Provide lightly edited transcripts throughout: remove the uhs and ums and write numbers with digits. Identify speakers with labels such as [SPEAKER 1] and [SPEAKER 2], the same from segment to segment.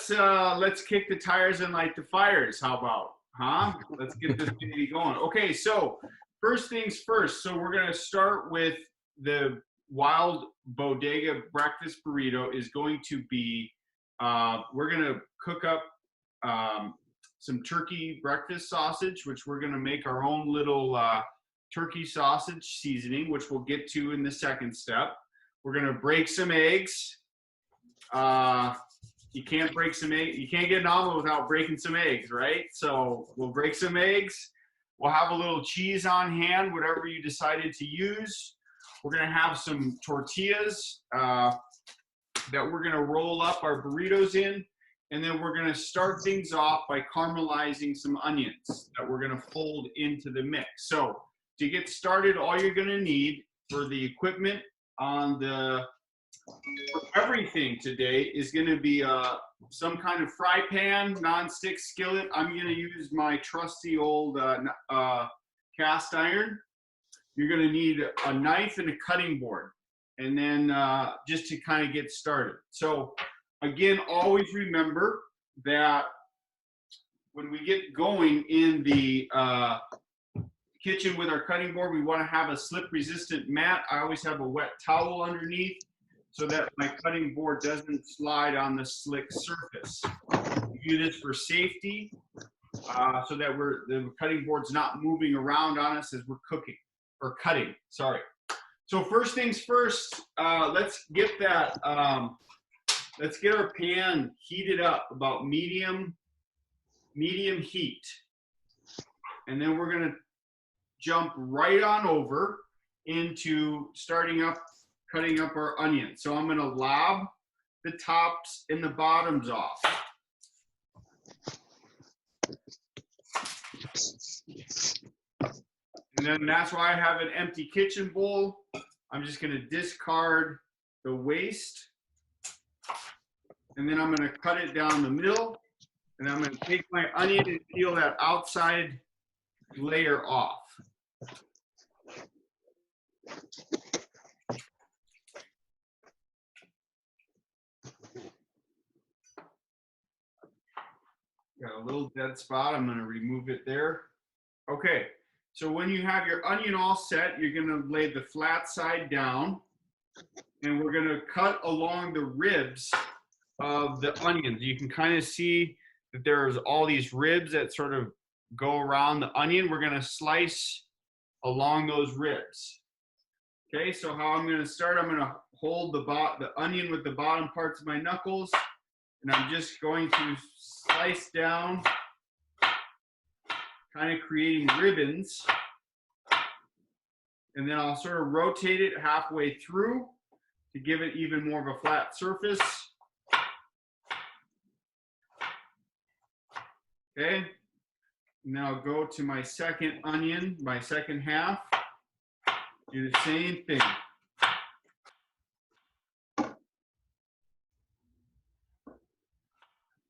[SPEAKER 1] let's kick the tires and light the fires. How about, huh? Let's get this baby going. Okay, so first things first. So we're gonna start with the Wild Bodega breakfast burrito. Is going to be we're gonna cook up some turkey breakfast sausage, which we're gonna make our own little turkey sausage seasoning, which we'll get to in the second step. We're gonna break some eggs. You can't break some eggs. You can't get an omelet without breaking some eggs, right? So we'll break some eggs. We'll have a little cheese on hand, whatever you decided to use. We're gonna have some tortillas that we're gonna roll up our burritos in. And then we're gonna start things off by caramelizing some onions that we're gonna fold into the mix. So to get started, all you're gonna need for the equipment on the for everything today is going to be some kind of fry pan, non-stick skillet. I'm going to use my trusty old cast iron. You're going to need a knife and a cutting board, and then just to kind of get started. So again, always remember that when we get going in the kitchen with our cutting board, we want to have a slip-resistant mat. I always have a wet towel underneath, so that my cutting board doesn't slide on the slick surface. We do this for safety, so that the cutting board's not moving around on us as we're cooking, or cutting, sorry. So first things first, let's get our pan heated up about medium heat. And then we're gonna jump right on over into cutting up our onions. So I'm gonna lob the tops and the bottoms off. And then that's why I have an empty kitchen bowl. I'm just gonna discard the waste. And then I'm gonna cut it down the middle. And I'm gonna take my onion and peel that outside layer off. Got a little dead spot. I'm going to remove it there. Okay, so when you have your onion all set, you're going to lay the flat side down, and we're going to cut along the ribs of the onions. You can kind of see that there's all these ribs that sort of go around the onion. We're going to slice along those ribs. Okay, so how I'm going to start, I'm going to hold the onion with the bottom parts of my knuckles, and I'm just going to slice down, kind of creating ribbons. And then I'll sort of rotate it halfway through to give it even more of a flat surface. Okay, now go to my second onion, my second half. Do the same thing.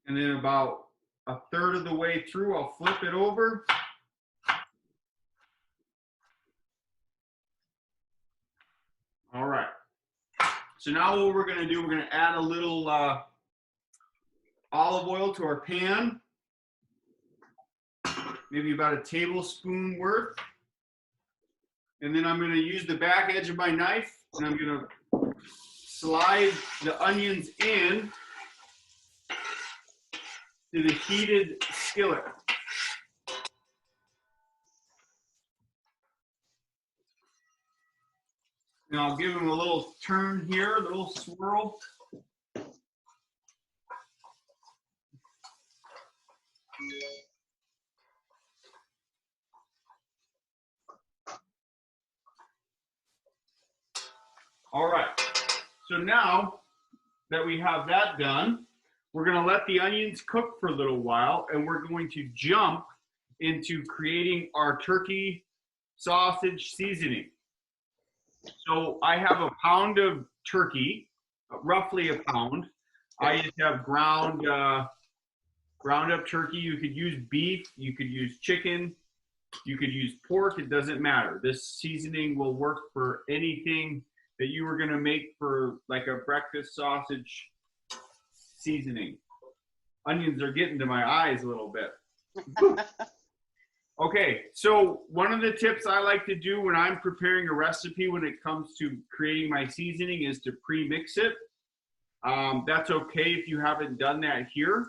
[SPEAKER 1] And then about a third of the way through, I'll flip it over. All right. So now what we're going to do, we're going to add a little olive oil to our pan. Maybe about a tablespoon worth. And then I'm going to use the back edge of my knife, and I'm going to slide the onions in to the heated skillet. And I'll give them a little turn here, a little swirl. All right, so now that we have that done, we're going to let the onions cook for a little while, and we're going to jump into creating our turkey sausage seasoning. So I have a pound of turkey, roughly a pound. I just have ground up turkey. You could use beef, you could use chicken, you could use pork. It doesn't matter. This seasoning will work for anything that you were going to make for like a breakfast sausage seasoning. onions are getting to my eyes a little bit. Okay, so one of the tips I like to do when I'm preparing a recipe when it comes to creating my seasoning is to pre-mix it. That's okay if you haven't done that here,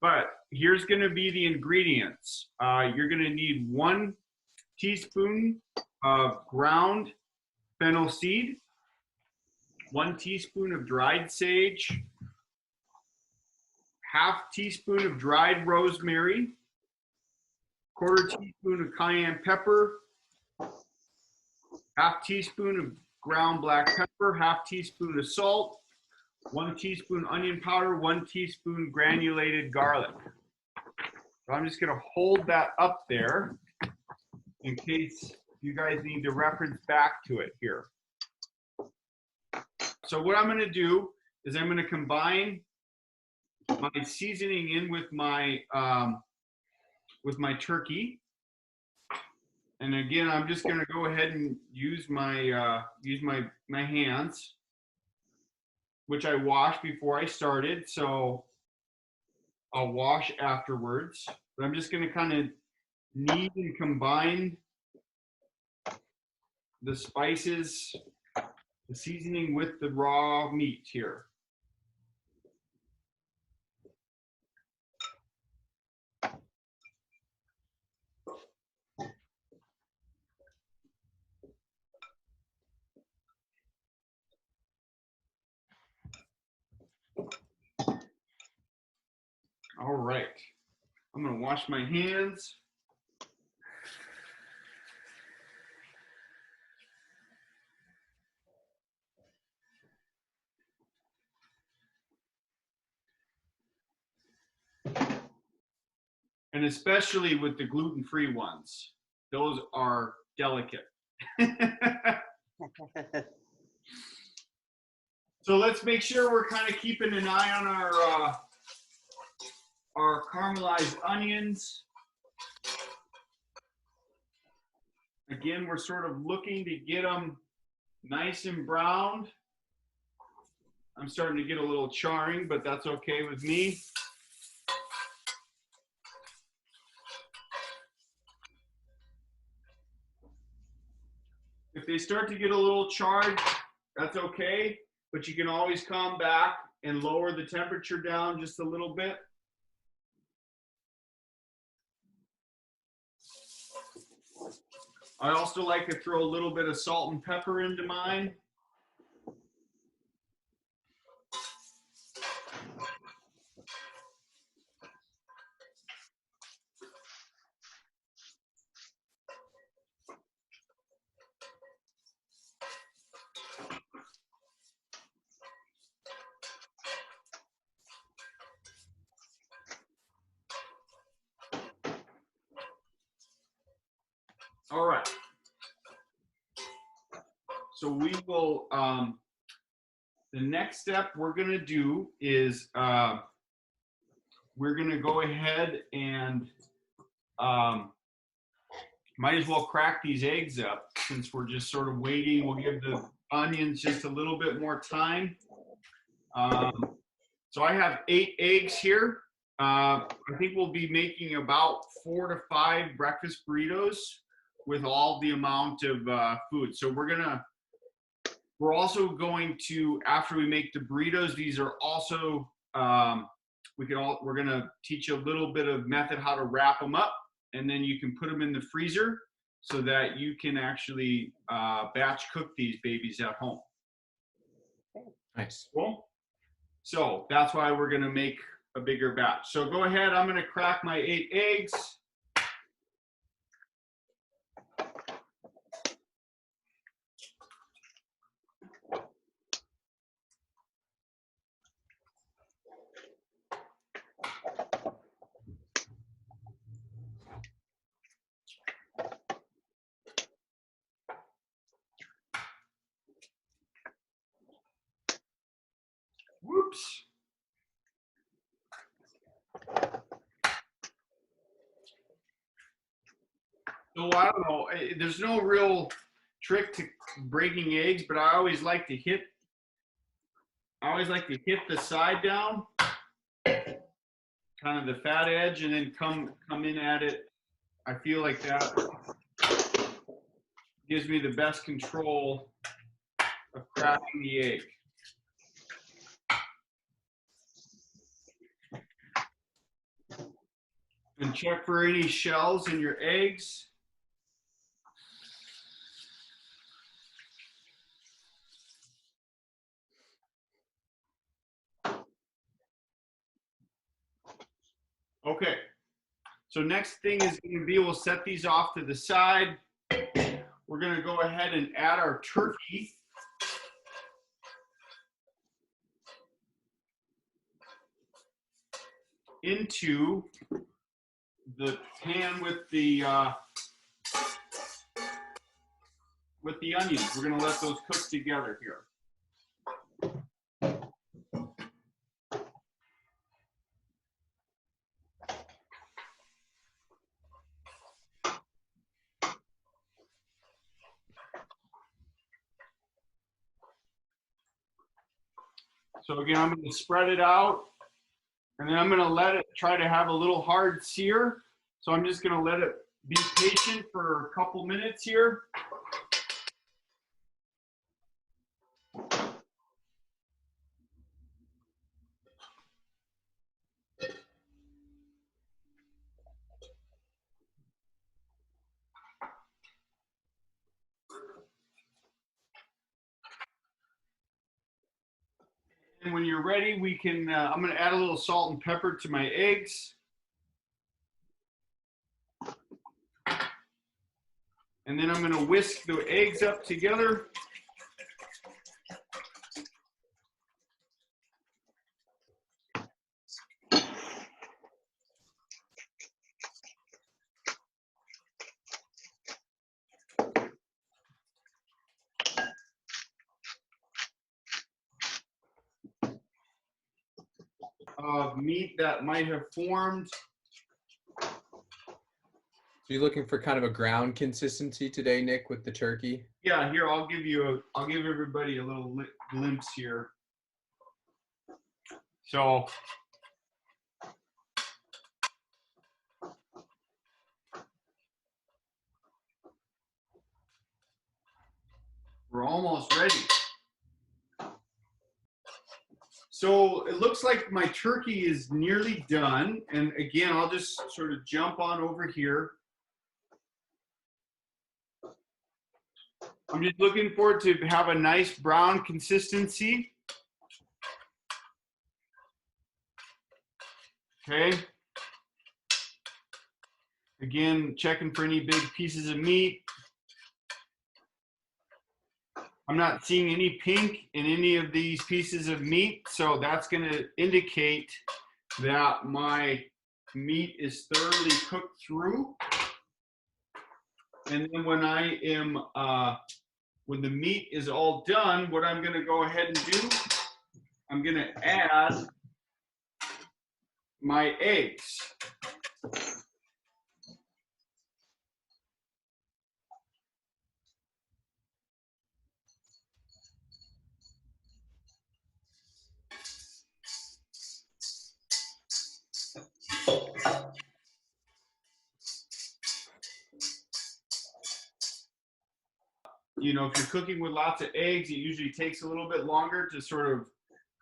[SPEAKER 1] but here's going to be the ingredients. You're going to need 1 teaspoon of ground fennel seed, 1 teaspoon of dried sage, ½ teaspoon of dried rosemary, 1/4 teaspoon of cayenne pepper, ½ teaspoon of ground black pepper, ½ teaspoon of salt, 1 teaspoon onion powder, 1 teaspoon granulated garlic. So I'm just going to hold that up there in case you guys need to reference back to it here. So what I'm going to do is I'm going to combine my seasoning in with my turkey. And again, I'm just going to go ahead and use my hands, which I washed before I started. So I'll wash afterwards. But I'm just going to kind of knead and combine the spices, the seasoning with the raw meat here. All right, I'm going to wash my hands. And especially with the gluten-free ones, those are delicate. So let's make sure we're kind of keeping an eye on our caramelized onions. Again, we're sort of looking to get them nice and browned. I'm starting to get a little charring, but that's okay with me. If they start to get a little charred, that's okay, but you can always come back and lower the temperature down just a little bit. I also like to throw a little bit of salt and pepper into mine. All right. So we will, the next step we're going to do is we're going to go ahead and might as well crack these eggs up since we're just sort of waiting. We'll give the onions just a little bit more time. So I have 8 eggs here. I think we'll be making about 4 to 5 breakfast burritos with all the amount of food. So we're also going to, after we make the burritos, these are also, we're gonna teach you a little bit of method how to wrap them up, and then you can put them in the freezer so that you can actually batch cook these babies at home.
[SPEAKER 2] Nice.
[SPEAKER 1] Cool. So that's why we're gonna make a bigger batch. So go ahead, I'm gonna crack my 8 eggs. Whoops. So I don't know, there's no real trick to breaking eggs, but I always like to hit the side down kind of the fat edge and then come in at it. I feel like that gives me the best control of cracking the egg. And check for any shells in your eggs. Okay, so next thing is going to be, we'll set these off to the side. We're going to go ahead and add our turkey. Into the pan with the onions. We're going to let those cook together here. So again, I'm going to spread it out, and then I'm going to let it try to have a little hard sear. So I'm just going to let it be patient for a couple minutes here. And when you're ready, we can, I'm going to add a little salt and pepper to my eggs. And then I'm going to whisk the eggs up together. Of meat that might have formed.
[SPEAKER 2] So you're looking for kind of a ground consistency today, Nick, with the turkey?
[SPEAKER 1] Yeah, here I'll give everybody a little glimpse here. So we're almost ready. So it looks like my turkey is nearly done. And again, I'll just sort of jump on over here. I'm just looking for it to have a nice brown consistency. Okay. Again, checking for any big pieces of meat. I'm not seeing any pink in any of these pieces of meat, so that's going to indicate that my meat is thoroughly cooked through. And then when when the meat is all done, what I'm going to go ahead and do, I'm going to add my eggs. You know, if you're cooking with lots of eggs, it usually takes a little bit longer to sort of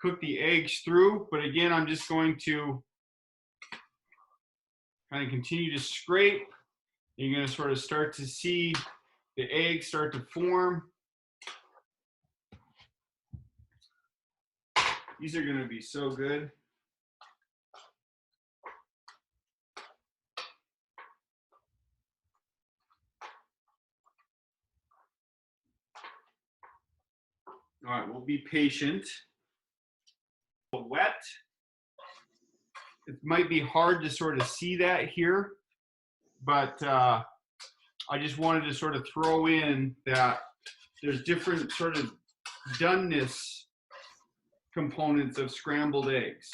[SPEAKER 1] cook the eggs through. But again, I'm just going to kind of continue to scrape. You're going to sort of start to see the eggs start to form. These are going to be so good. All right, we'll be patient. Wet. It might be hard to sort of see that here, but I just wanted to sort of throw in that there's different sort of doneness components of scrambled eggs.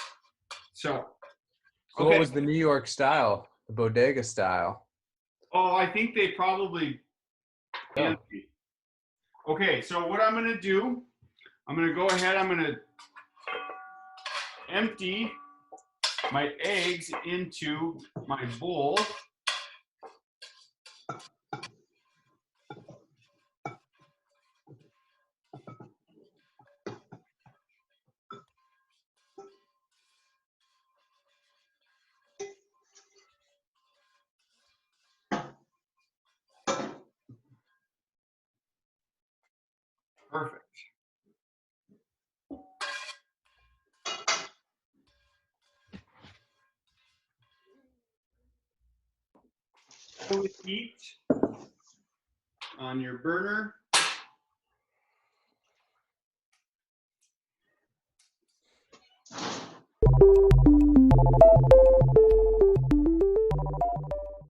[SPEAKER 1] So,
[SPEAKER 2] So what was the New York style, the bodega style?
[SPEAKER 1] Oh, I think they probably.
[SPEAKER 2] Oh.
[SPEAKER 1] Okay, so what I'm going to do, I'm going to go ahead, I'm going to empty my eggs into my bowl. Perfect. With heat on your burner.